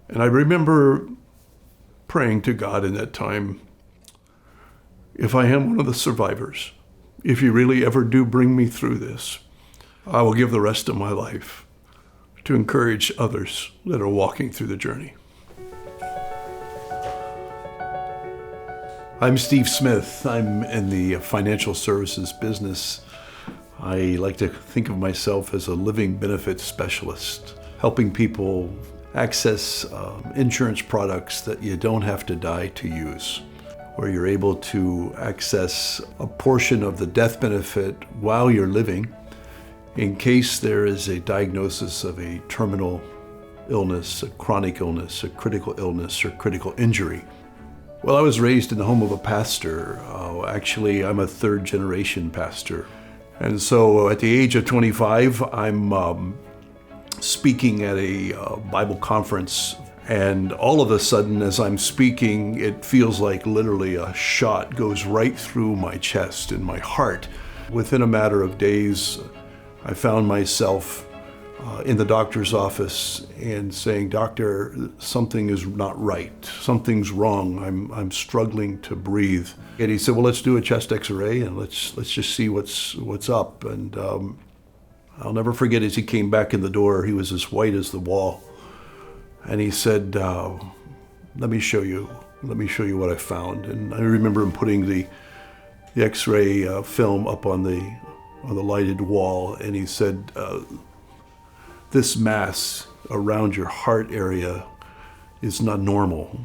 And I remember praying to God in that time, if I am one of the survivors, if you really ever do bring me through this, I will give the rest of my life to encourage others that are walking through the journey. I'm Steve Smith. I'm in the financial services business. I like to think of myself as a living benefits specialist, helping people access insurance products that you don't have to die to use, where you're able to access a portion of the death benefit while you're living in case there is a diagnosis of a terminal illness, a chronic illness, a critical illness, or critical injury. Well, I was raised in the home of a pastor. Actually, I'm a third-generation pastor. And so at the age of 25, I'm speaking at a Bible conference. And all of a sudden, as I'm speaking, it feels like literally a shot goes right through my chest and my heart. Within a matter of days, I found myself in the doctor's office and saying, "Doctor, something is not right. Something's wrong. I'm struggling to breathe." And he said, "Well, let's do a chest X-ray and let's just see what's up." And I'll never forget as he came back in the door. He was as white as the wall, and he said, "Let me show you what I found." And I remember him putting the X-ray film up on the lighted wall, and he said, "This mass around your heart area is not normal."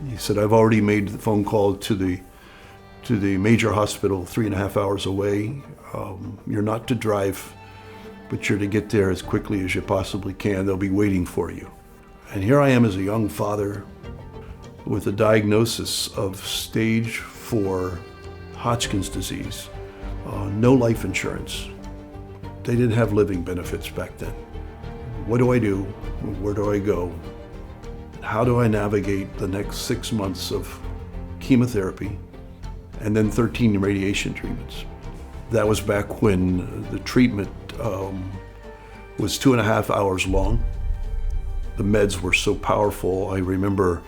He said, "I've already made the phone call to the major hospital 3.5 hours away. You're not to drive, but you're to get there as quickly as you possibly can. They'll be waiting for you." And here I am as a young father with a diagnosis of stage 4 Hodgkin's disease, no life insurance. They didn't have living benefits back then. What do I do? Where do I go? How do I navigate the next 6 months of chemotherapy and then 13 radiation treatments? That was back when the treatment was 2.5 hours long. The meds were so powerful. I remember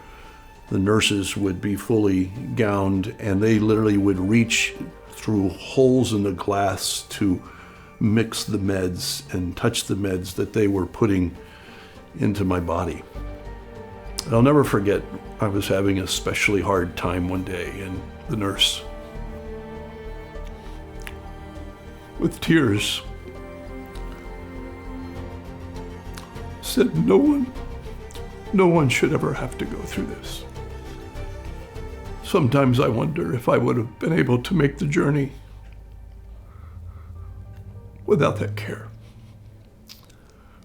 the nurses would be fully gowned and they literally would reach through holes in the glass to mix the meds and touch the meds that they were putting into my body. And I'll never forget, I was having a especially hard time one day, and the nurse, with tears, said, no one should ever have to go through this. Sometimes I wonder if I would have been able to make the journey without that care.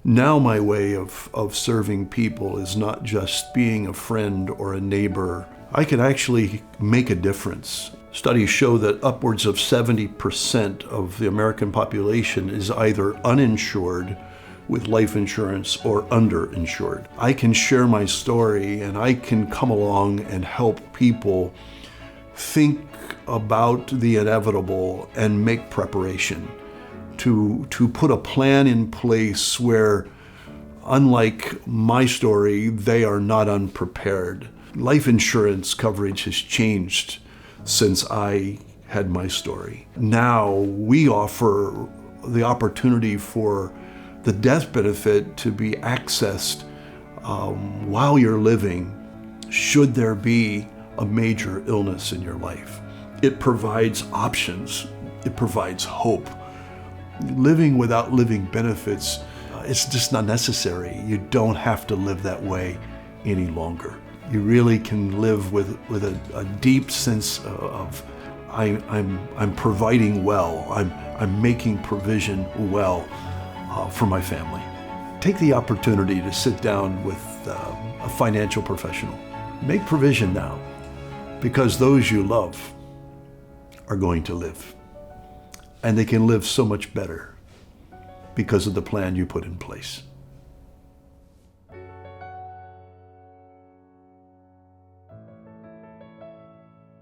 Now my way of serving people is not just being a friend or a neighbor. I can actually make a difference. Studies show that upwards of 70% of the American population is either uninsured with life insurance or underinsured. I can share my story and I can come along and help people think about the inevitable and make preparation. To put a plan in place where, unlike my story, they are not unprepared. Life insurance coverage has changed since I had my story. Now we offer the opportunity for the death benefit to be accessed while you're living, should there be a major illness in your life. It provides options. It provides hope. Living without living benefits, it's just not necessary. You don't have to live that way any longer. You really can live with a deep sense of I'm providing well. I'm making provision well for my family. Take the opportunity to sit down with a financial professional. Make provision now, because those you love are going to live. And they can live so much better because of the plan you put in place.